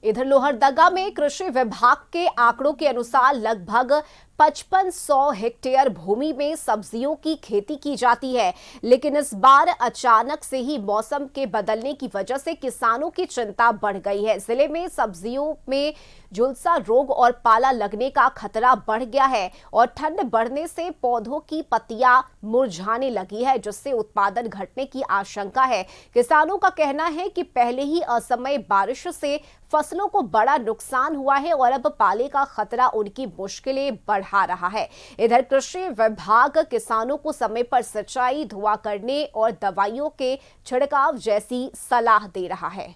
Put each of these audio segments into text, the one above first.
इधर लोहरदगा में कृषि विभाग के आंकड़ों के अनुसार लगभग 5500 हेक्टेयर भूमि में सब्जियों की खेती की जाती है, लेकिन इस बार अचानक से ही मौसम के बदलने की वजह से किसानों की चिंता बढ़ गई है। जिले में सब्जियों में झुलसा रोग और पाला लगने का खतरा बढ़ गया है और ठंड बढ़ने से पौधों की पत्तियां मुरझाने लगी है, जिससे उत्पादन घटने की आशंका है। किसानों का कहना है कि पहले ही असमय बारिश से फसलों को बड़ा नुकसान हुआ है और अब पाले का खतरा उनकी मुश्किलें बढ़ा रहा है। इधर कृषि विभाग किसानों को समय पर सिंचाई, धुआं करने और दवाइयों के छिड़काव जैसी सलाह दे रहा है।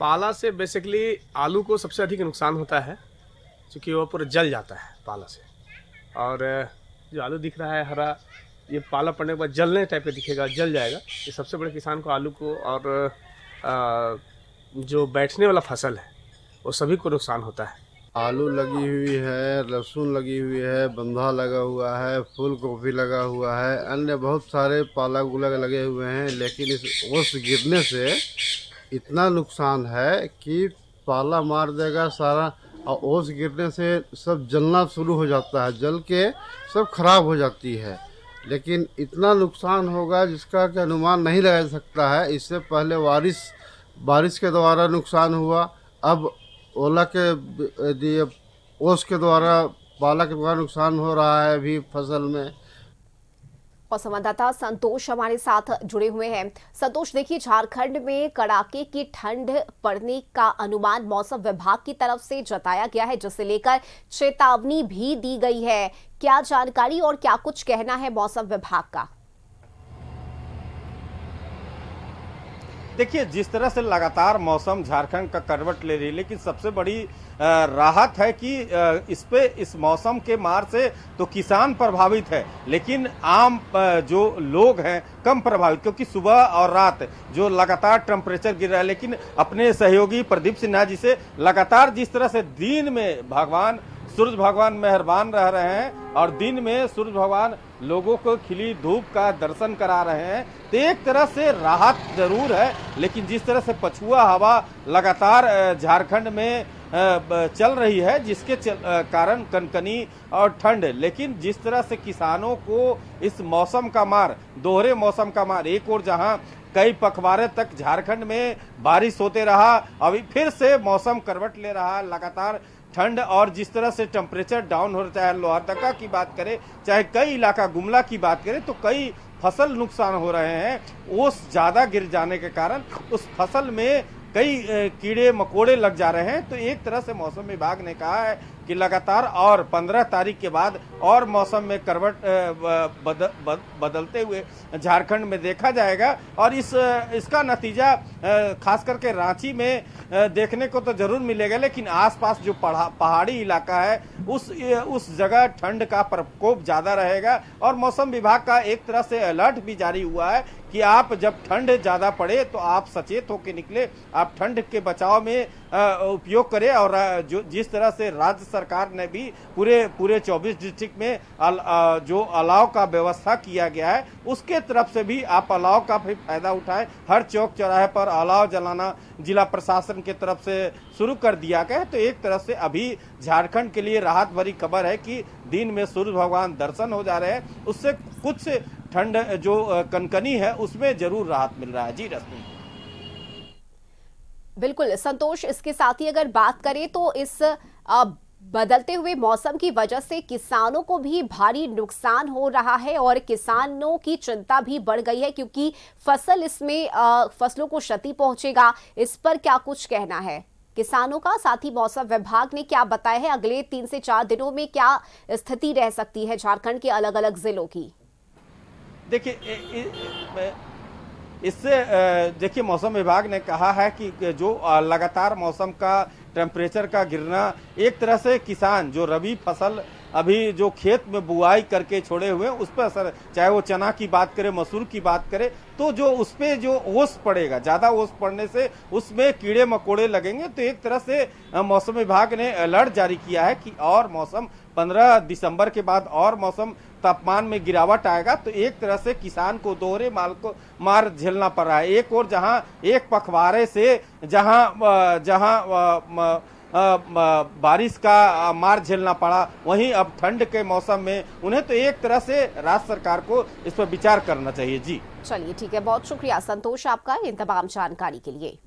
पाला से बेसिकली आलू को सबसे अधिक नुकसान होता है, क्योंकि वो पूरा जल जाता है पाला से। और जो आलू दिख रहा है हरा, ये पाला पड़ने के बाद जलने टाइप का दिखेगा, जल जाएगा। ये सबसे बड़े किसान को आलू को और जो बैठने वाला फसल है वो सभी को नुकसान होता है। आलू लगी हुई है, लहसुन लगी हुई है, बंधा लगा हुआ है, फूल गोभी लगा हुआ है, अन्य बहुत सारे पाला गुला लगे हुए हैं। लेकिन इस ओस गिरने से इतना नुकसान है कि पाला मार देगा सारा, और ओस गिरने से सब जलना शुरू हो जाता है, जल के सब खराब हो जाती है। लेकिन इतना नुकसान होगा जिसका कि अनुमान नहीं लगा सकता है। इससे पहले बारिश के द्वारा नुकसान हुआ, अब ओला के ओस के द्वारा, पाला के द्वारा नुकसान हो रहा है अभी फसल में। और संवाददाता संतोष हमारे साथ जुड़े हुए हैं। संतोष, देखिए, झारखंड में कड़ाके की ठंड पड़ने का अनुमान मौसम विभाग की तरफ से जताया गया है, जिसे लेकर चेतावनी भी दी गई है। क्या जानकारी और क्या कुछ कहना है मौसम विभाग का? देखिए, जिस तरह से लगातार मौसम झारखंड का करवट ले रही है, लेकिन सबसे बड़ी राहत है कि इस मौसम के मार से तो किसान प्रभावित है, लेकिन आम जो लोग हैं कम प्रभावित, क्योंकि सुबह और रात जो लगातार टेम्परेचर गिर रहा है। लेकिन अपने सहयोगी प्रदीप सिन्हा जी से लगातार जिस तरह से दिन में सूरज भगवान मेहरबान रह रहे हैं और दिन में सूरज भगवान लोगों को खिली धूप का दर्शन करा रहे हैं, तो एक तरह से राहत जरूर है। लेकिन जिस तरह से पछुआ हवा लगातार झारखंड में चल रही है, जिसके कारण कनकनी और ठंड, लेकिन जिस तरह से किसानों को इस मौसम का मार, दोहरे मौसम का मार, एक और जहां कई पखवाड़े तक झारखंड में बारिश होते रहा, अभी फिर से मौसम करवट ले रहा है लगातार ठंड। और जिस तरह से टेम्परेचर डाउन हो रहा है, चाहे लोहरदगा की बात करें, चाहे कई इलाका गुमला की बात करें, तो कई फसल नुकसान हो रहे हैं। ओस ज्यादा गिर जाने के कारण उस फसल में कई कीड़े मकोड़े लग जा रहे हैं। तो एक तरह से मौसम विभाग ने कहा है कि लगातार और 15 तारीख के बाद और मौसम में करवट बदलते हुए झारखंड में देखा जाएगा। और इसका नतीजा खास करके रांची में देखने को तो जरूर मिलेगा, लेकिन आसपास जो पहाड़ी इलाका है उस जगह ठंड का प्रकोप ज्यादा रहेगा। और मौसम विभाग का एक तरह से अलर्ट भी जारी हुआ है कि आप जब ठंड ज्यादा पड़े तो आप सचेत होकर निकले, आप ठंड के बचाव में उपयोग करें। और जो जिस तरह से राज्य सरकार ने भी पूरे 24 डिस्ट्रिक्ट में जो अलाव का व्यवस्था किया गया है, उसके तरफ से भी आप अलाव का भी फायदा उठाएं। हर चौक चौराहे पर अलाव जलाना जिला प्रशासन की तरफ से शुरू कर दिया गया है। तो एक तरह से अभी झारखंड के लिए राहत भरी खबर है कि दिन में सूर्य भगवान दर्शन हो जा रहे हैं, उससे कुछ ठंड जो कनकनी है उसमें जरूर राहत मिल रहा है। जी रश्मि। बिल्कुल संतोष, इसके साथ ही अगर बात करें तो इस बदलते हुए मौसम की वजह से किसानों को भी भारी नुकसान हो रहा है और किसानों की चिंता भी बढ़ गई है, क्योंकि फसलों को क्षति पहुंचेगा। इस पर क्या कुछ कहना है किसानों का? साथ ही मौसम विभाग ने क्या बताया है, अगले 3 से 4 दिनों में क्या स्थिति रह सकती है झारखंड के अलग अलग जिलों की? देखिए मौसम विभाग ने कहा है कि जो लगातार मौसम का टेम्परेचर का गिरना, एक तरह से किसान जो रबी फसल अभी जो खेत में बुआई करके छोड़े हुए हैं उस पर असर, चाहे वो चना की बात करें, मसूर की बात करें, तो जो उस पे जो ओस पड़ेगा, ज्यादा ओस पड़ने से उसमें कीड़े मकोड़े लगेंगे। तो एक तरह से मौसम विभाग ने अलर्ट जारी किया है कि और मौसम 15 दिसंबर के बाद और मौसम तापमान में गिरावट आएगा। तो एक तरह से किसान को दोहरे मार झेलना पड़ रहा है। एक और जहां एक पखवाड़े से जहां बारिश का मार झेलना पड़ा, वहीं अब ठंड के मौसम में उन्हें तो एक तरह से राज्य सरकार को इस पर विचार करना चाहिए। जी चलिए ठीक है, बहुत शुक्रिया संतोष आपका इन तमाम जानकारी के लिए।